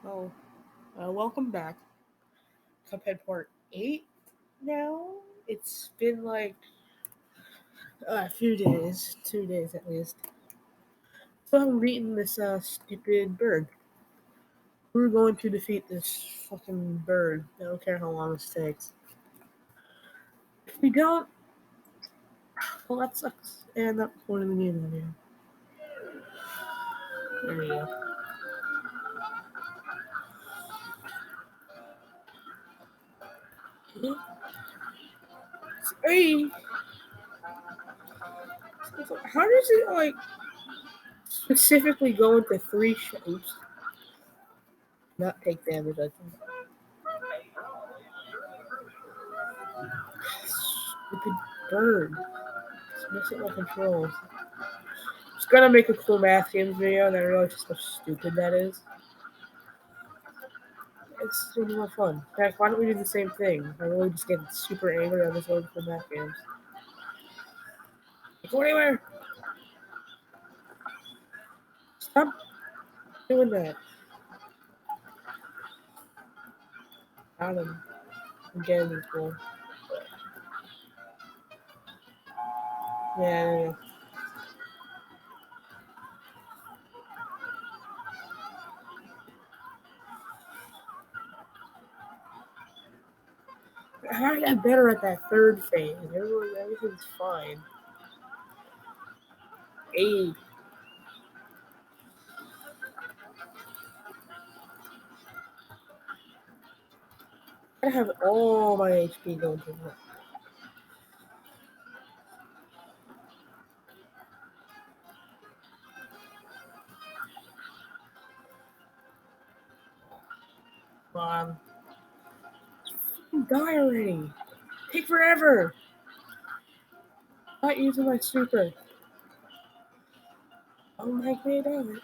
Oh, welcome back. Cuphead Part 8 now. It's been like a few days, 2 days at least. So I'm beating this stupid bird. We're going to defeat this fucking bird. I don't care how long this takes. If we don't, well, that sucks. And that's one of the games in here. There we go. Hey! How does it, like, specifically go into three shapes? Not take damage, I think. Stupid bird. It's messing with my controls. Just gonna make a cool math games video and I realize just how stupid that is. It's gonna be more fun. In fact, why don't we do the same thing? I really just get super angry on this one for math games. Go anywhere! Stop doing that. Got him. I'm getting this cool. Yeah. How do I get better at that third phase? Everything's fine. Hey. I have all my HP going to that. Come on. Die already. Take forever. Not using my super. Oh my god.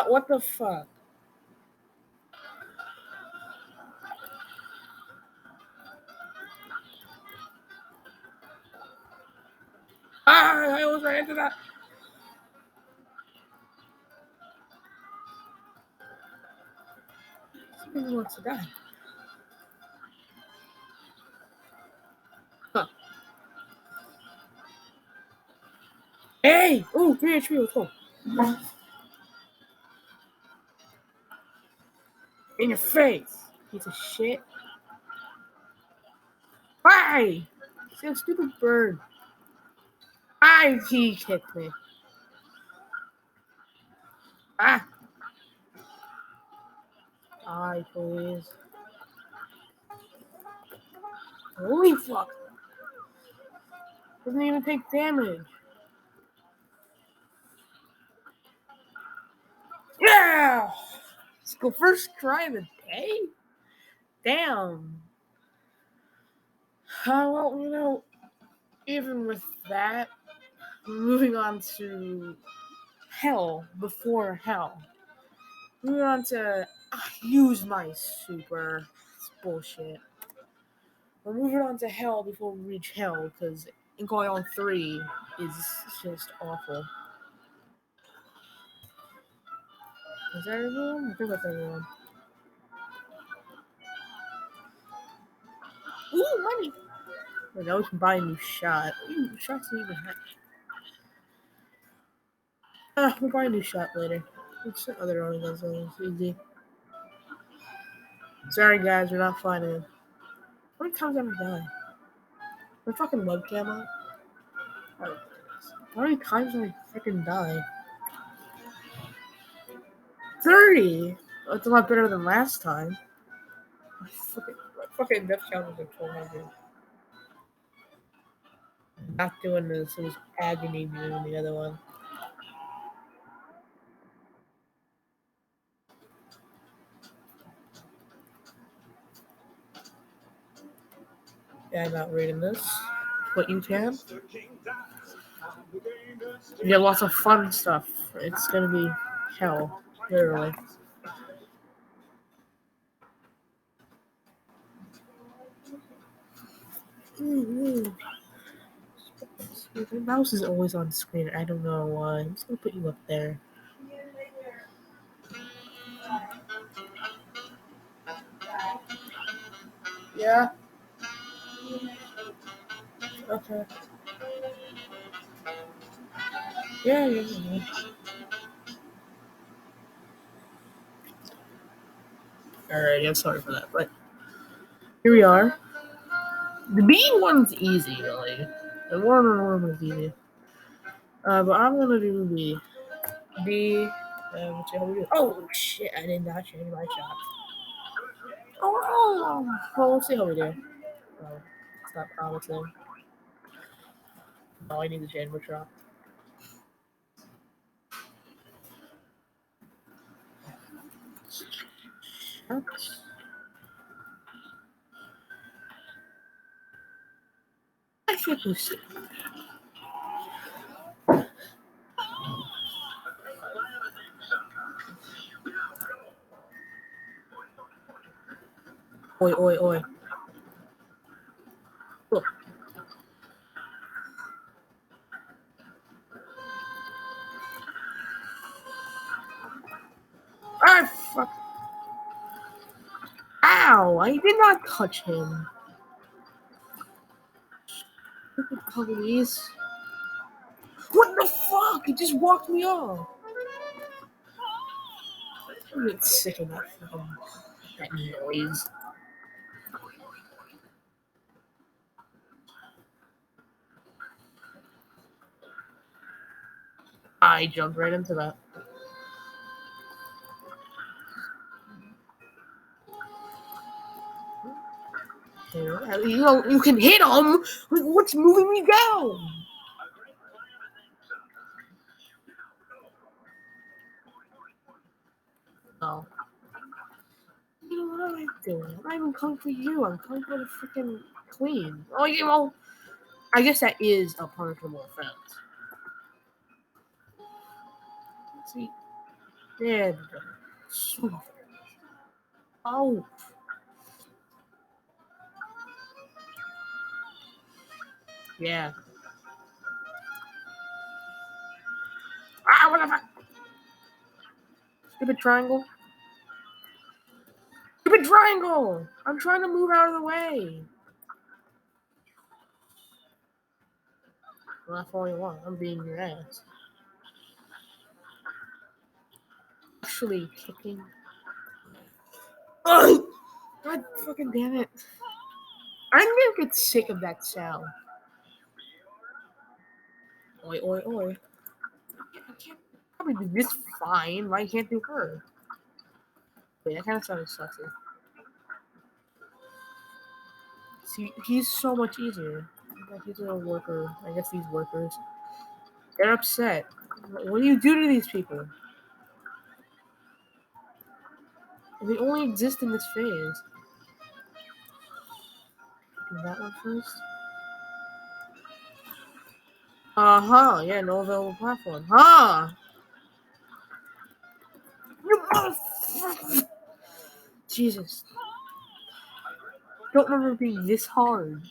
What the fuck? I almost ran into that. Somebody wants to die. Huh. Hey! Ooh, 3 HP, let's go. In your face, piece of shit. Why? See a stupid bird. He kicked me. Ah! Die, please. Holy fuck. Doesn't even take damage. Yeah! Let's go first try of the day? Damn. Well, even with that, moving on to hell before hell. Moving on to use my super. It's bullshit. We're moving on to hell before we reach hell because going on 3 is just awful. Is that everyone? I think that's everyone. Ooh, money! Wait, now we can buy a new shot. Ooh, shots don't even have. We'll buy a new shot later. What's the other one? That's easy. Sorry, guys, we're not finding it. How many times have I died? My fucking webcam on? How many times have I freaking died? 30! Oh, it's a lot better than last time. My fucking death count was like 400. Not doing this, it was agony doing the other one. Yeah, I'm not reading this. But you can. You get lots of fun stuff. It's gonna be hell, literally. The mouse is always on the screen. I don't know why. I'm just gonna put you up there. Yeah. Okay. Yeah. Alright, I'm sorry for that, but here we are. The B one's easy, really. The one is easy. But I'm gonna do B. B. Let's see how we do. Oh shit! I did not change my shot. Oh, well, let's see how we do. Oh, it's not promising. Oh, I need to change my shot. Shots. I think we see. Oi, oi, oi. Look. Ah, fuck. Ow! I did not touch him. Please. What the fuck? He just walked me off. I'm getting sick of that noise. I jumped right into that. You know, you can hit him. What's moving me down? Oh. You know what am I doing? I'm not even coming for you. I'm coming for the freaking queen. Oh, you know. I guess that is a punishable offense. See, there we go. Oh, yeah. Ah, what the fuck? Stupid triangle. Stupid triangle. I'm trying to move out of the way. Well, that's all you want. I'm beating your ass. Actually kicking. Oh, God fucking damn it. I'm gonna get sick of that sound. Oi, oi, oi. I can't probably do this fine. Why can't do her? Wait, that kind of sounded sexy. See, he's so much easier. Like, he's a worker. I guess these workers. They're upset. What do you do to these people? They only exist in this phase. Do that one first. Uh-huh. Yeah, no available platform. Huh! You motherfucker! Jesus. Don't remember being this hard.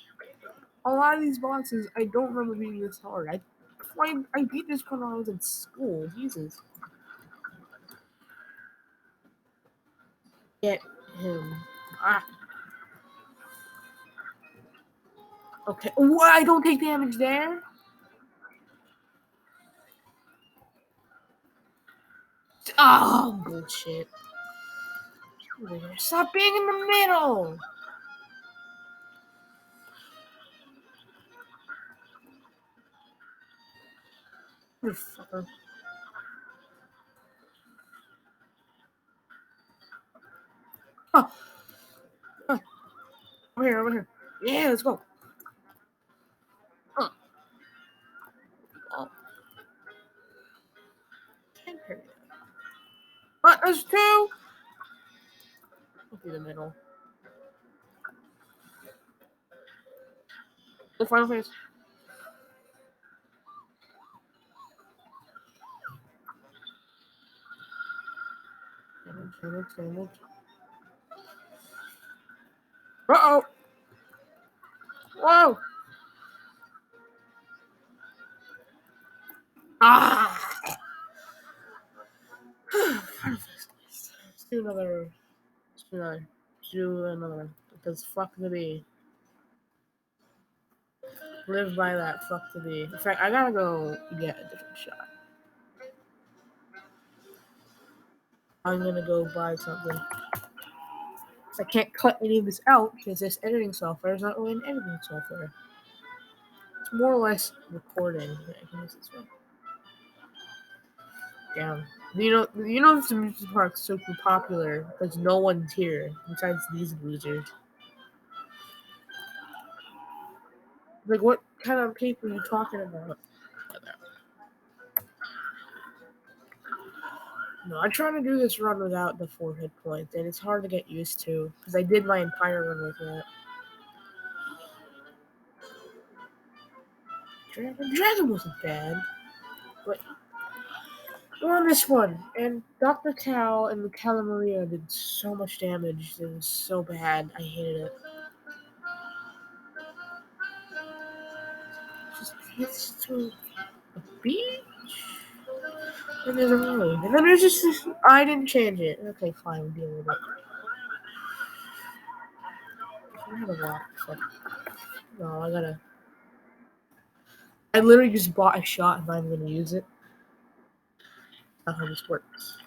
A lot of these bosses, I don't remember being this hard. I beat this when I was in school. Jesus. Get him. Ah. Okay. What? I don't take damage there? Oh, bullshit. Stop being in the middle! Motherfucker. Oh. Oh. Over here, over here. Yeah, let's go. Oh. Oh. Can't hurt you. What? There's two? Okay, the middle. The final phase. Damage. Uh-oh! Whoa! Ah! Let's do another. Do another. Because fuck the bee. Live by that. Fuck the bee. In fact, I gotta go get a different shot. I'm gonna go buy something. I can't cut any of this out because this editing software is not really an editing software. It's more or less recording. Yeah, I can use this one. Damn. You know this amusement park's so popular because no one's here besides these losers. Like, what kind of people are you talking about? No, I'm trying to do this run without the 4 hit points, and it's hard to get used to because I did my entire run with that. Dragon wasn't bad, but we're on this one, and Dr. Cal and the Calamaria did so much damage. It was so bad. I hated it. Just hits through a beach, and there's a road, and then there's just this. I didn't change it. Okay, fine, we'll deal with it. I have a lot. So. No, I gotta. I literally just bought a shot and I'm gonna use it. That's how this works.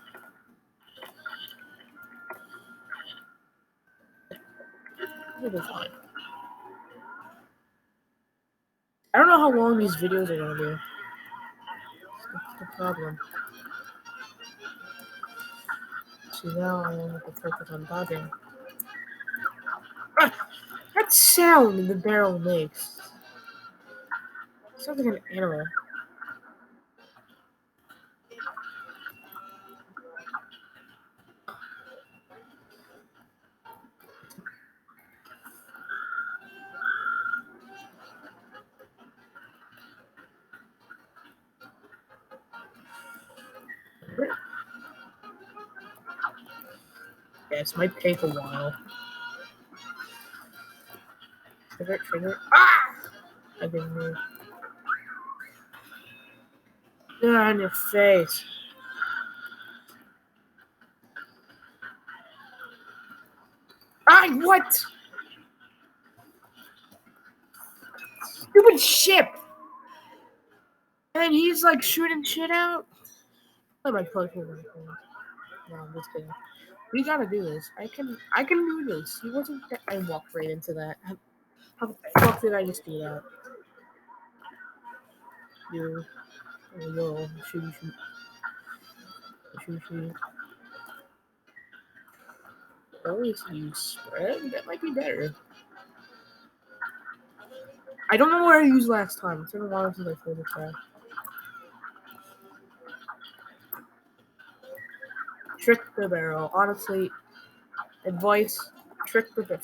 It'll be fine. I don't know how long these videos are gonna be. That's the problem. See, now I have to focus on dodging. Ah, that sound the barrel makes. Sounds like an animal. Yeah, this might take a while. Trigger. Ah! I didn't move. Ah, in your face. Ah, what? Stupid ship! And he's like shooting shit out. I might plug him in. No, I'm just kidding. We gotta do this. I can do this. He wasn't. I walked right into that. How the fuck did I just do that? You. Yo. Shoot. Oh, if you spread, that might be better. I don't know what I used last time. It's been a while since I played this guy. Trick the barrel. Honestly, advice: trick the barrel.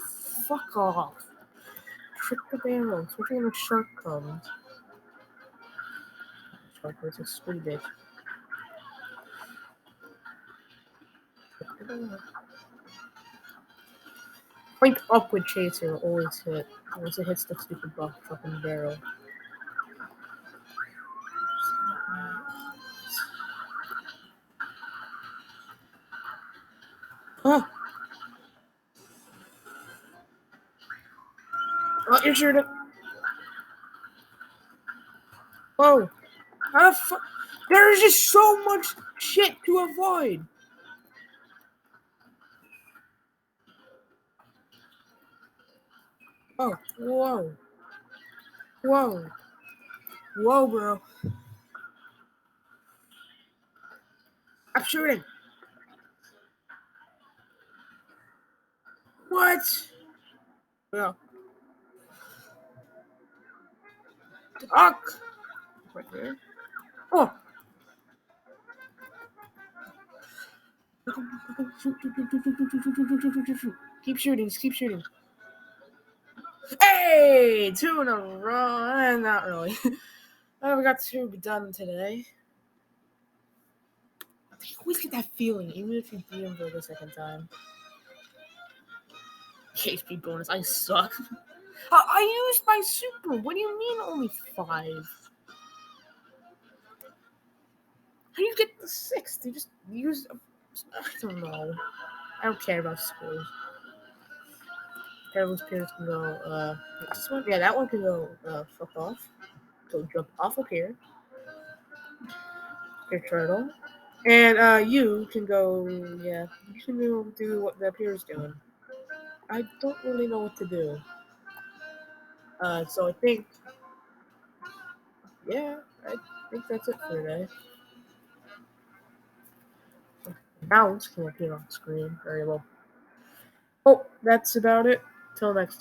Fuck off. Trick the barrel. Especially when a shark comes. Shark is a squid bitch. Trick the barrel. Point upward chaser will always hit. Unless it hits the stupid fucking barrel. Oh! Oh, you're shooting. Whoa! How the fuck? There is just so much shit to avoid! Oh, whoa. Whoa, bro. I'm shooting. What? Yeah. Duck. Right there. Oh. Keep shooting. Just keep shooting. Hey! 2 in a row. Not really. We got 2 done today. I always get that feeling, even if you beat him for the second time. HP bonus. I suck. I used my super. What do you mean only 5? How do you get the 6th? You just use. I don't know. I don't care about schools. Perilous Piers can go. This one, yeah, that one can go. Fuck off. Go jump off of here. Your turtle. And you can go. Yeah, you can do what the Pier's doing. I don't really know what to do. So I think, yeah, I think that's it for today. Bounce can appear on the screen. Very well. Oh, that's about it. Till next time.